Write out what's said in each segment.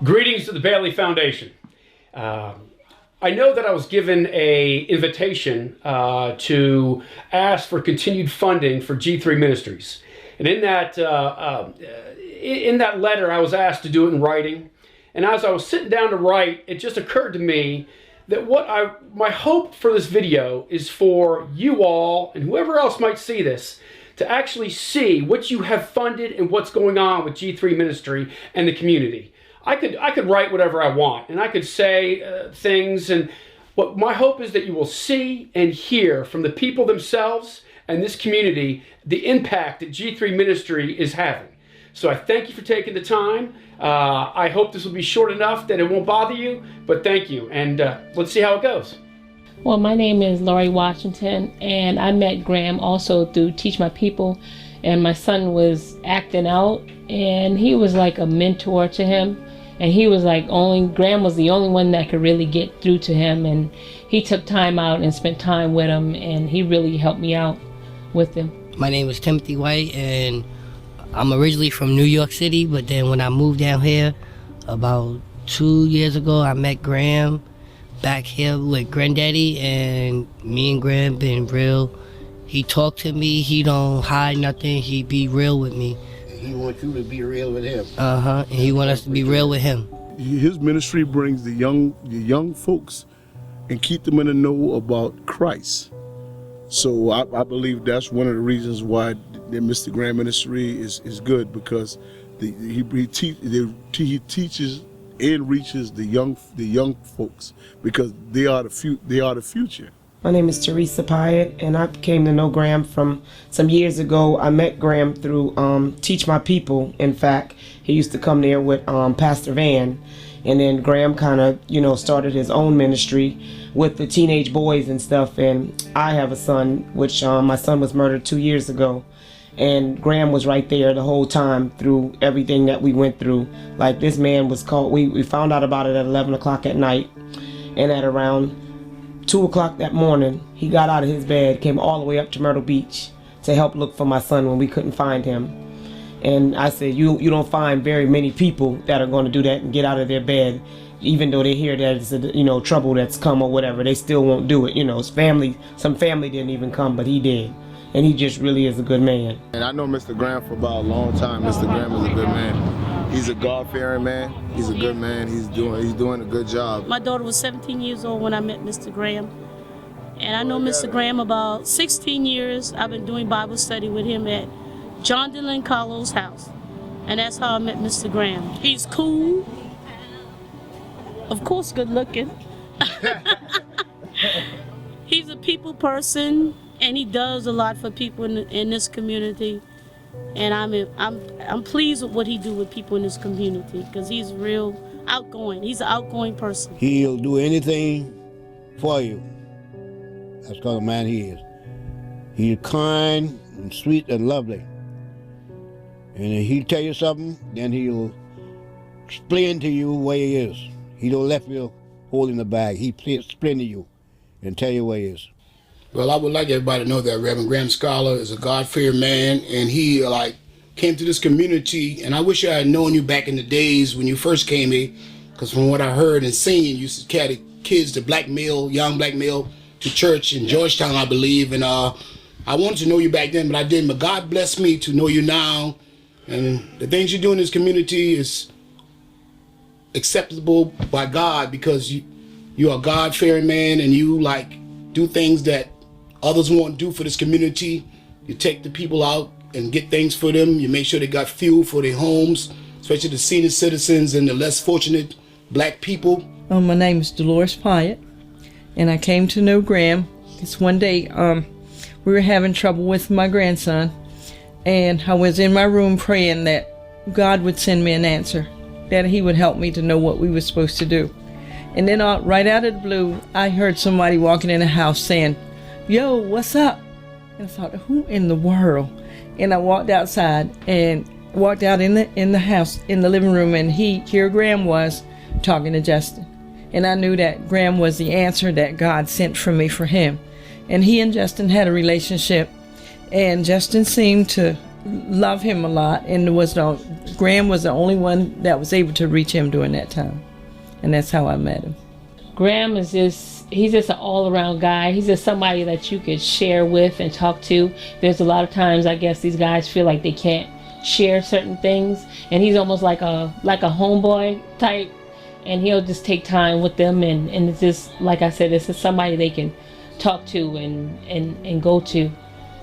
Greetings to the Bailey Foundation. I know that I was given an invitation to ask for continued funding for G3 Ministries. And in that letter, I was asked to do it in writing. And as I was sitting down to write, it just occurred to me that my hope for this video is for you all and whoever else might see this to actually see what you have funded and what's going on with G3 Ministry and the community. I could write whatever I want, and I could say things, and what my hope is that you will see and hear from the people themselves and this community the impact that G3 Ministry is having. So I thank you for taking the time. I hope this will be short enough that it won't bother you, but thank you, and let's see how it goes. Well, my name is Laurie Washington, and I met Graham also through Teach My People, and my son was acting out, and he was like a mentor to him. And he was like Graham was the only one that could really get through to him, and he took time out and spent time with him, and he really helped me out with him. My name is Timothy White, and I'm originally from New York City, but then when I moved down here about 2 years ago, I met Graham back here with Granddaddy, and me and Graham been real. He talked to me, he don't hide nothing, he be real with me. He wants you to be real with him. And he wants us to be real with him. His ministry brings the young folks and keep them in the know about Christ. So I believe that's one of the reasons why the Mr. Graham Ministry is good, because he teaches and reaches the young folks, because they are the future. My name is Teresa Pyatt, and I came to know Graham from some years ago. I met Graham through Teach My People. In fact, he used to come there with Pastor Van, and then Graham kind of, started his own ministry with the teenage boys and stuff. And I have a son, which my son was murdered 2 years ago, and Graham was right there the whole time through everything that we went through. Like, this man was called. We found out about it at 11 o'clock at night, and at around 2 o'clock that morning, he got out of his bed, came all the way up to Myrtle Beach to help look for my son when we couldn't find him. And I said, you don't find very many people that are going to do that and get out of their bed, even though they hear that it's trouble that's come or whatever. They still won't do it. Some family didn't even come, but he did. And he just really is a good man. And I know Mr. Graham for about a long time. Mr. Graham is a good man. He's a God-fearing man. He's a good man. He's doing a good job. My daughter was 17 years old when I met Mr. Graham. And I know Mr. Graham about 16 years. I've been doing Bible study with him at John Dylan Carlo's house. And that's how I met Mr. Graham. He's cool. Of course, good looking. He's a people person, and he does a lot for people in this community. And I'm pleased with what he do with people in this community, because he's real outgoing. He's an outgoing person. He'll do anything for you. That's the kind of man he is. He's kind and sweet and lovely. And if he'll tell you something, then he'll explain to you where he is. He don't left you holding the bag. He explain to you and tell you where he is. Well, I would like everybody to know that Reverend Graham Schuyler is a God-fearing man, and he came to this community. And I wish I had known you back in the days when you first came here, because from what I heard and seen, you used to carry kids to young black male to church in Georgetown, I believe. And I wanted to know you back then, but I didn't. But God bless me to know you now, and the things you do in this community is acceptable by God, because you're a God-fearing man, and you do things that others won't do for this community. You take the people out and get things for them. You make sure they got fuel for their homes, especially the senior citizens and the less fortunate black people. My name is Dolores Pyatt, and I came to know Graham because one day we were having trouble with my grandson, and I was in my room praying that God would send me an answer, that he would help me to know what we were supposed to do. And then right out of the blue, I heard somebody walking in the house saying, "Yo, what's up?" And I thought, who in the world? And I walked outside and walked out in the house, in the living room, and here Graham was talking to Justin. And I knew that Graham was the answer that God sent for me for him. And he and Justin had a relationship, and Justin seemed to love him a lot, and Graham was the only one that was able to reach him during that time, and that's how I met him. Graham is he's just an all-around guy. He's just somebody that you could share with and talk to. There's a lot of times, I guess, these guys feel like they can't share certain things, and he's almost like a homeboy type, and he'll just take time with them, and it's just, like I said, it's just somebody they can talk to and go to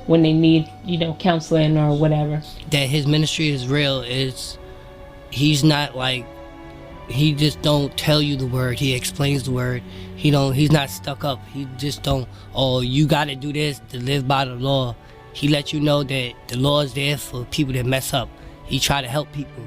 when they need, counseling or whatever. That his ministry is real. He's not like, he just don't tell you the word. He explains the word. He's not stuck up. He just don't, oh, you gotta do this to live by the law. He let you know that the law is there for people that mess up. He try to help people,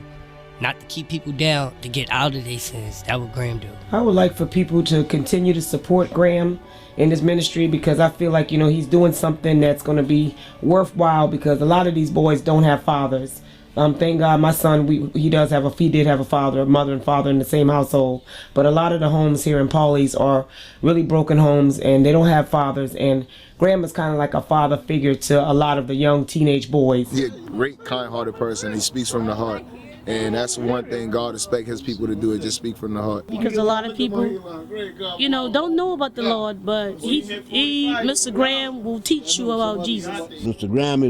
not to keep people down, to get out of their sins. That's what Graham do. I would like for people to continue to support Graham in his ministry, because I feel like, he's doing something that's going to be worthwhile, because a lot of these boys don't have fathers. Thank God my son, he did have a father, a mother and father in the same household. But a lot of the homes here in Pawleys are really broken homes, and they don't have fathers. And Graham is kind of like a father figure to a lot of the young teenage boys. He's a great, kind-hearted person. He speaks from the heart. And that's one thing God expects his people to do, is just speak from the heart. Because a lot of people, don't know about the Lord, but Mr. Graham will teach you about Jesus. Mr. Graham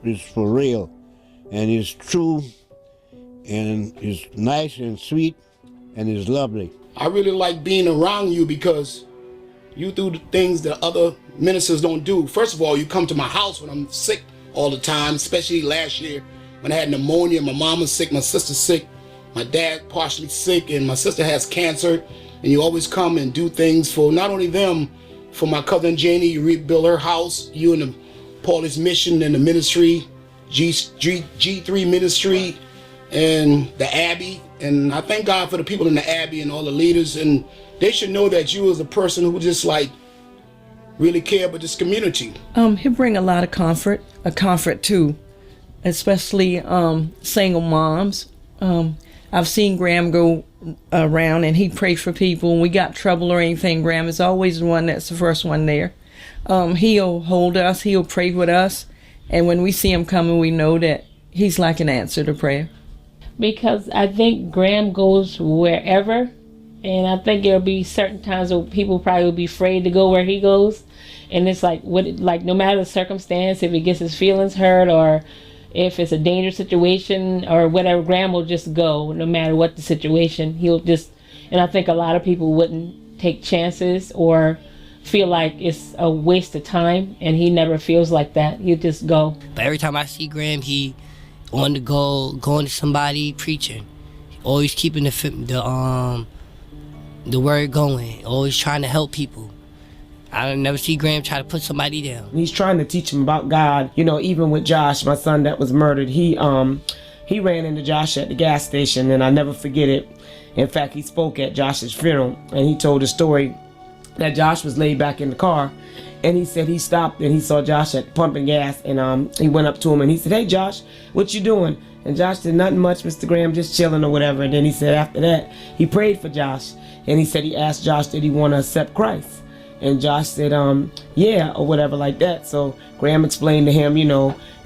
is for real, and he's true, and he's nice and sweet, and he's lovely. I really like being around you because you do the things that other ministers don't do. First of all, you come to my house when I'm sick all the time, especially last year when I had pneumonia. My mom was sick, my sister's sick, my dad partially sick, and my sister has cancer. And you always come and do things for not only them, for my cousin Janie. You rebuild her house, you and the Paul's Mission and the ministry, G3 ministry, and the Abbey. And I thank God for the people in the Abbey and all the leaders. And they should know that you as a person who just really care about this community. He'll bring a lot of comfort too, especially single moms. I've seen Graham go around and he prays for people. When we got trouble or anything, Graham is always the one that's the first one there. He'll hold us, he'll pray with us, and when we see him coming, we know that he's like an answer to prayer. Because I think Graham goes wherever, and I think there'll be certain times where people probably will be afraid to go where he goes, and it's like no matter the circumstance, if he gets his feelings hurt or if it's a dangerous situation or whatever, Graham will just go no matter what the situation. And I think a lot of people wouldn't take chances or feel like it's a waste of time, and he never feels like that. He'll just go. But every time I see Graham, he on the go, going to somebody, preaching, always keeping the word going, always trying to help people. I never see Graham try to put somebody down. He's trying to teach him about God. Even with Josh, my son that was murdered, he ran into Josh at the gas station, and I never forget it. In fact, he spoke at Josh's funeral, and he told a story that Josh was laid back in the car, and he said he stopped and he saw Josh at pumping gas, and he went up to him and he said, "Hey Josh, what you doing?" And Josh said, "Nothing much, Mr. Graham, just chilling or whatever." And then he said after that, he prayed for Josh, and he said he asked Josh, did he want to accept Christ? And Josh said, yeah, or whatever like that. So Graham explained to him,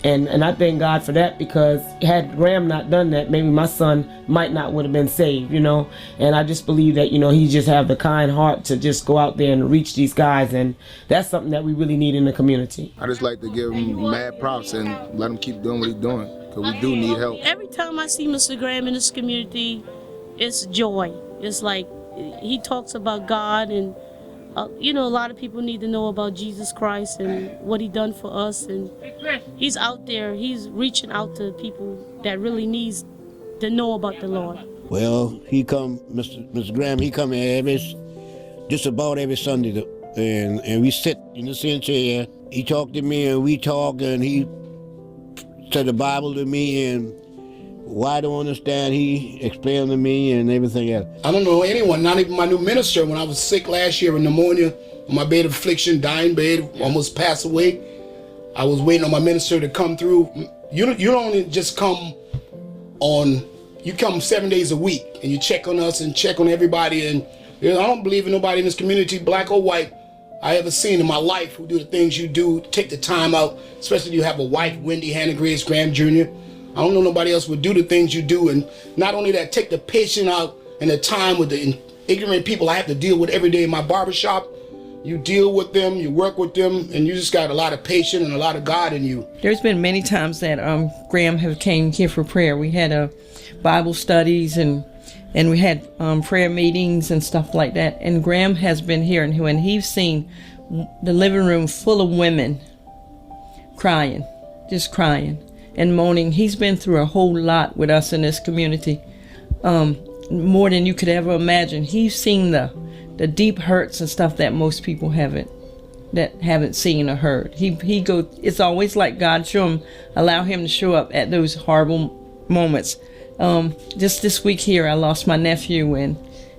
and I thank God for that, because had Graham not done that, maybe my son might not would have been saved, And I just believe that, he just have the kind heart to just go out there and reach these guys, and that's something that we really need in the community. I just like to give him mad props and let him keep doing what he's doing, because we do need help. Every time I see Mr. Graham in this community, it's joy. It's like he talks about God, and a lot of people need to know about Jesus Christ and what he done for us, and he's out there, he's reaching out to people that really needs to know about the Lord. Well, Mr. Graham, he come just about every Sunday, and we sit in the same chair. He talked to me, and we talk, and he said the Bible to me, and why I don't understand, he explained to me and everything else. I don't know anyone, not even my new minister. When I was sick last year with pneumonia, on my bed of affliction, dying bed, almost passed away, I was waiting on my minister to come through. You don't just come you come 7 days a week, and you check on us and check on everybody. And I don't believe in nobody in this community, black or white, I ever seen in my life who do the things you do, take the time out, especially you have a wife, Wendy Hannah Grace Graham Jr. I don't know nobody else would do the things you do. And not only that, take the patience out and the time with the ignorant people I have to deal with every day in my barbershop. You deal with them, you work with them, and you just got a lot of patience and a lot of God in you. There's been many times that Graham have came here for prayer. We had Bible studies and we had prayer meetings and stuff like that. And Graham has been here, and when he's seen the living room full of women crying, just crying and moaning, he's been through a whole lot with us in this community, more than you could ever imagine. He's seen the deep hurts and stuff that most people haven't seen or heard. He go. It's always like God allow him to show up at those horrible moments. Just this week here, I lost my nephew, and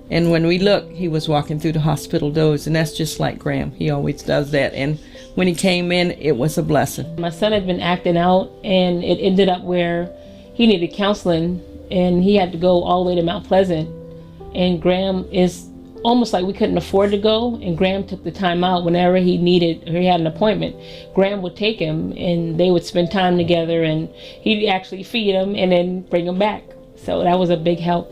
when we looked, he was walking through the hospital doors, and that's just like Graham. He always does that. And when he came in, it was a blessing. My son had been acting out, and it ended up where he needed counseling, and he had to go all the way to Mount Pleasant. And Graham is almost like we couldn't afford to go, and Graham took the time out whenever he needed, or he had an appointment. Graham would take him, and they would spend time together, and he'd actually feed him and then bring him back. So that was a big help.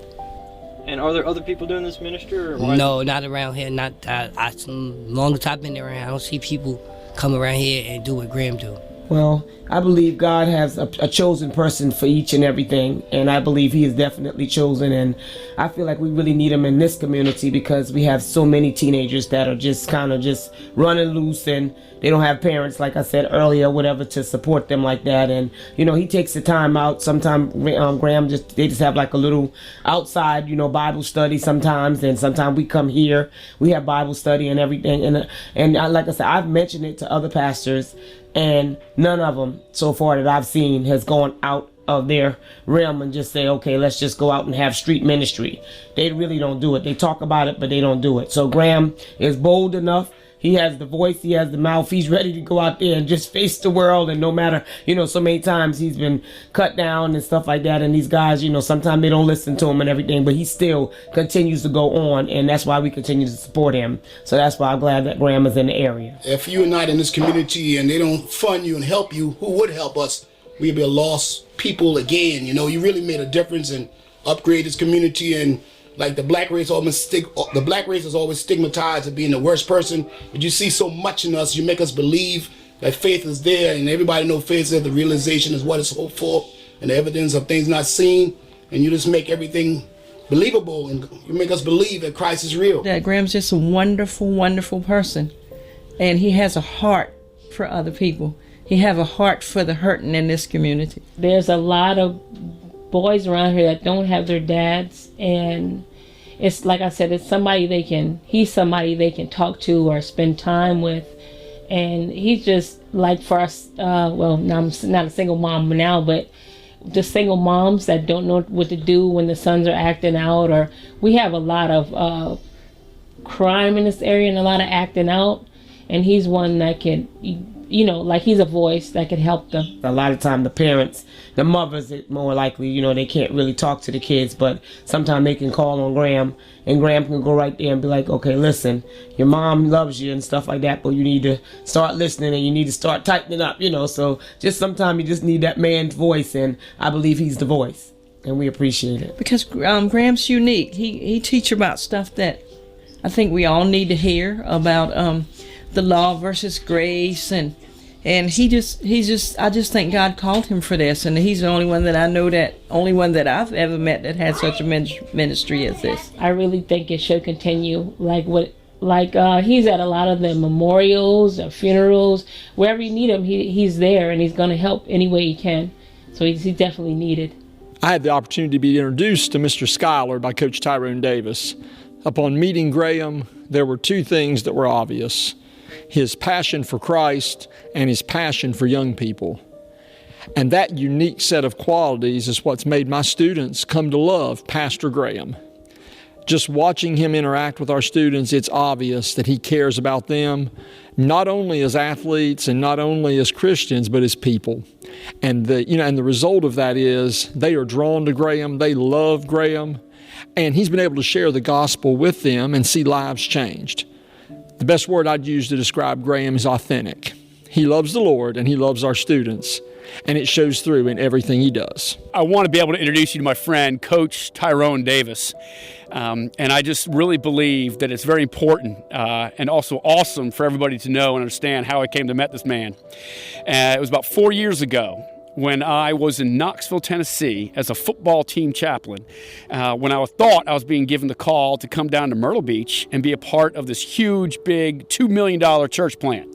And are there other people doing this ministry? Or no, not around here. Not as long as I've been around, I don't see people come around here and do what Graham do. Well, I believe God has a chosen person for each and everything, and I believe he is definitely chosen, and I feel like we really need him in this community because we have so many teenagers that are just kind of just running loose, and they don't have parents, like I said earlier, whatever, to support them like that. And he takes the time out. Sometimes Graham they just have like a little outside Bible study sometimes, and sometimes we come here, we have Bible study and everything, and like I said, I've mentioned it to other pastors, and none of them so far that I've seen has gone out of their realm and just say, okay, let's just go out and have street ministry. They really don't do it. They talk about it, but they don't do it. So Graham is bold enough. He has the voice, he has the mouth, he's ready to go out there and just face the world. And no matter, so many times he's been cut down and stuff like that. And these guys, sometimes they don't listen to him and everything, but he still continues to go on. And that's why we continue to support him. So that's why I'm glad that Graham is in the area. If you're not in this community and they don't fund you and help you, who would help us? We'd be a lost people again. You really made a difference and upgrade this community. And like the black race is always stigmatized as being the worst person, but you see so much in us. You make us believe that faith is there, and everybody knows faith is the realization is what is hoped for and the evidence of things not seen, and you just make everything believable, and you make us believe that Christ is real. That Graham's just a wonderful, wonderful person, and he has a heart for other people. He have a heart for the hurting in this community. There's a lot of boys around here that don't have their dads, and it's like I said, he's somebody they can talk to or spend time with. And he's just like, for us, well, now I'm not a single mom now, but just single moms that don't know what to do when the sons are acting out, or we have a lot of crime in this area and a lot of acting out, and he's one that can, like he's a voice that can help them. A lot of time the parents, the mothers, more likely, they can't really talk to the kids, but sometimes they can call on Graham, and Graham can go right there and be like, okay, listen, your mom loves you and stuff like that, but you need to start listening and you need to start tightening up, so just sometimes you just need that man's voice, and I believe he's the voice, and we appreciate it. Because Graham's unique. He teach about stuff that I think we all need to hear about, the law versus grace, and I just think God called him for this, and he's the only one that I know, only one that I've ever met that had such a ministry as this. I really think it should continue, he's at a lot of the memorials or funerals, wherever you need him, he's there, and he's going to help any way he can. So he's definitely needed. I had the opportunity to be introduced to Mr. Schuyler by Coach Tyrone Davis. Upon meeting Graham, there were two things that were obvious: his passion for Christ and his passion for young people. And that unique set of qualities is what's made my students come to love Pastor Graham. Just watching him interact with our students, it's obvious that he cares about them, not only as athletes and not only as Christians, but as people. And the result of that is they are drawn to Graham, they love Graham, and he's been able to share the gospel with them and see lives changed. The best word I'd use to describe Graham is authentic. He loves the Lord and he loves our students, and it shows through in everything he does. I want to be able to introduce you to my friend, Coach Tyrone Davis. And I just really believe that it's very important and also awesome for everybody to know and understand how I came to meet this man. It was about 4 years ago when I was in Knoxville, Tennessee as a football team chaplain, when I thought I was being given the call to come down to Myrtle Beach and be a part of this huge, big $2 million church plant.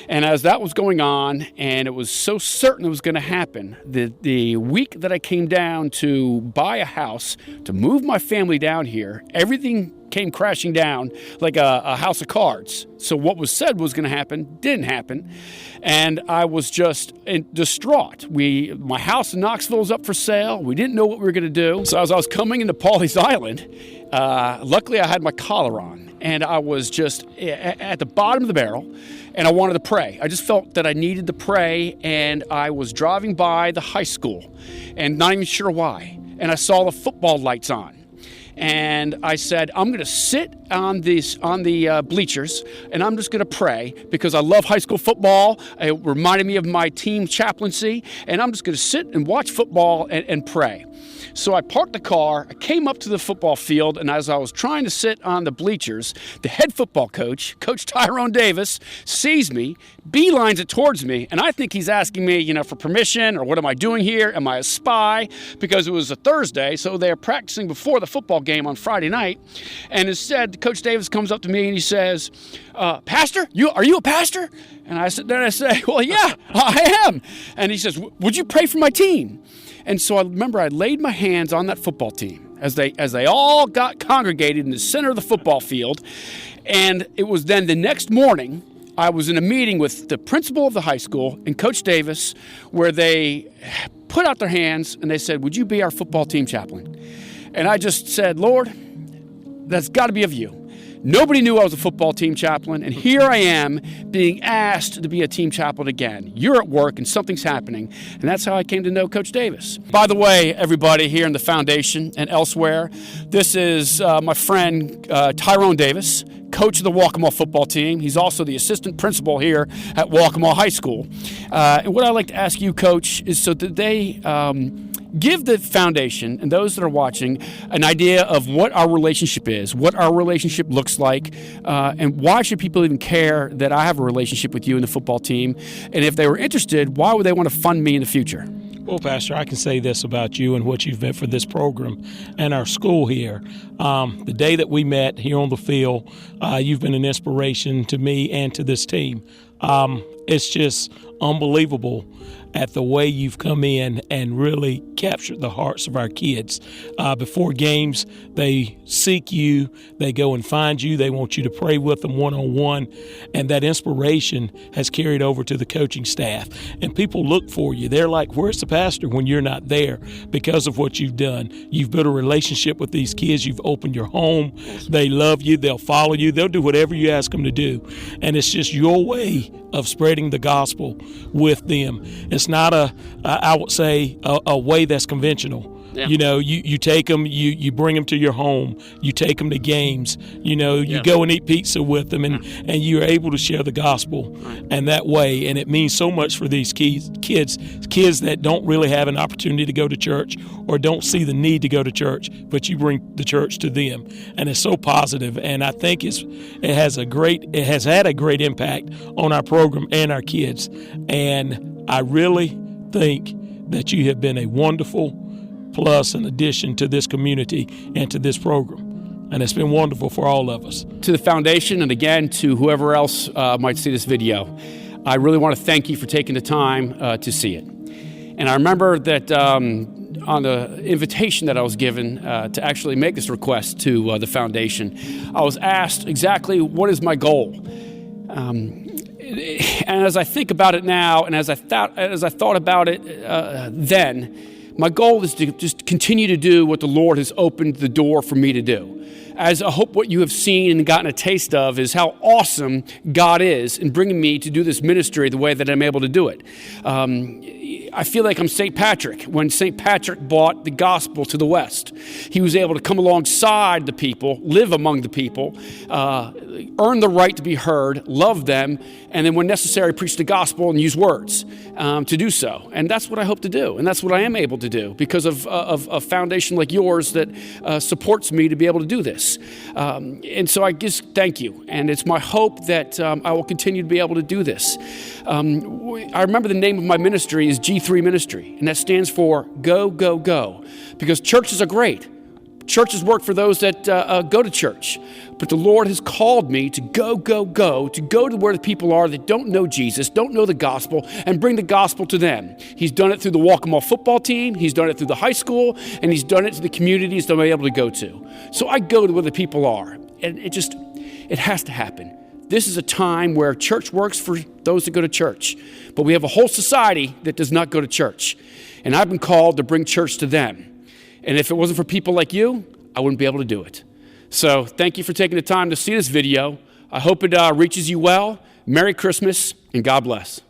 And as that was going on, and it was so certain it was going to happen, the week that I came down to buy a house, to move my family down here, everything came crashing down like a house of cards. So what was said was going to happen didn't happen, and I was just distraught. My house in Knoxville was up for sale. We didn't know what we were going to do. So as I was coming into Pawleys Island, luckily I had my collar on, and I was just at the bottom of the barrel, and I wanted to pray. I just felt that I needed to pray, and I was driving by the high school, and not even sure why, and I saw the football lights on. And I said, I'm going to sit on the bleachers, and I'm just going to pray because I love high school football. It reminded me of my team chaplaincy, and I'm just going to sit and watch football and pray. So I parked the car, I came up to the football field, and as I was trying to sit on the bleachers, the head football coach, Coach Tyrone Davis, sees me, beelines it towards me, and I think he's asking me, for permission, or what am I doing here? Am I a spy? Because it was a Thursday, so they're practicing before the football game on Friday night. And instead, Coach Davis comes up to me and he says, Pastor, are you a pastor? And I sit there and I say, well, yeah, I am. And he says, would you pray for my team? And so I remember I laid my hands on that football team as they all got congregated in the center of the football field. And it was then the next morning, I was in a meeting with the principal of the high school and Coach Davis, where they put out their hands and they said, would you be our football team chaplain? And I just said, Lord, that's got to be of you. Nobody knew I was a football team chaplain, and here I am being asked to be a team chaplain again. You're at work and something's happening, and that's how I came to know Coach Davis. By the way, everybody here in the foundation and elsewhere, this is my friend Tyrone Davis, coach of the Waccamaw football team. He's also the assistant principal here at Waccamaw High School. And what I'd like to ask you, Coach, is so that they give the foundation and those that are watching an idea of what our relationship is, what our relationship looks like, and why should people even care that I have a relationship with you and the football team? And if they were interested, why would they want to fund me in the future? Well, Pastor, I can say this about you and what you've meant for this program and our school here. The day that we met here on the field, you've been an inspiration to me and to this team. It's just unbelievable at the way you've come in and really captured the hearts of our kids. Before games, they seek you, they go and find you, they want you to pray with them one-on-one, and that inspiration has carried over to the coaching staff. And people look for you. They're like, where's the pastor when you're not there? Because of what you've done. You've built a relationship with these kids. You've opened your home. They love you. They'll follow you. They'll do whatever you ask them to do. And it's just your way of spreading the gospel with them. It's not I would say, a way that's conventional. Yeah. You take them, you bring them to your home, you take them to games, you go and eat pizza with them, and you're able to share the gospel and that way. And it means so much for these kids that don't really have an opportunity to go to church or don't see the need to go to church, but you bring the church to them. And it's so positive, and I think it has had a great impact on our program and our kids. And I really think that you have been a wonderful plus an addition to this community and to this program. And it's been wonderful for all of us. To the foundation, and again, to whoever else might see this video, I really want to thank you for taking the time to see it. And I remember that on the invitation that I was given to actually make this request to the foundation, I was asked exactly what is my goal. And as I think about it now, and as I thought about it then, my goal is to just continue to do what the Lord has opened the door for me to do. As I hope what you have seen and gotten a taste of is how awesome God is in bringing me to do this ministry the way that I'm able to do it. I feel like I'm St. Patrick. When St. Patrick brought the gospel to the West, he was able to come alongside the people, live among the people, earn the right to be heard, love them, and then when necessary, preach the gospel and use words to do so. And that's what I hope to do. And that's what I am able to do because of a foundation like yours that supports me to be able to do this. And so I just thank you. And it's my hope that I will continue to be able to do this. I remember the name of my ministry is G3 Ministry, and that stands for Go, Go, Go, because churches are great. Churches work for those that go to church. But the Lord has called me to go, go, go, to go to where the people are that don't know Jesus, don't know the gospel, and bring the gospel to them. He's done it through the Walk-em-Off football team. He's done it through the high school, and he's done it to the communities that I'm able to go to. So I go to where the people are, and it has to happen. This is a time where church works for those that go to church, but we have a whole society that does not go to church. And I've been called to bring church to them. And if it wasn't for people like you, I wouldn't be able to do it. So thank you for taking the time to see this video. I hope it reaches you well. Merry Christmas and God bless.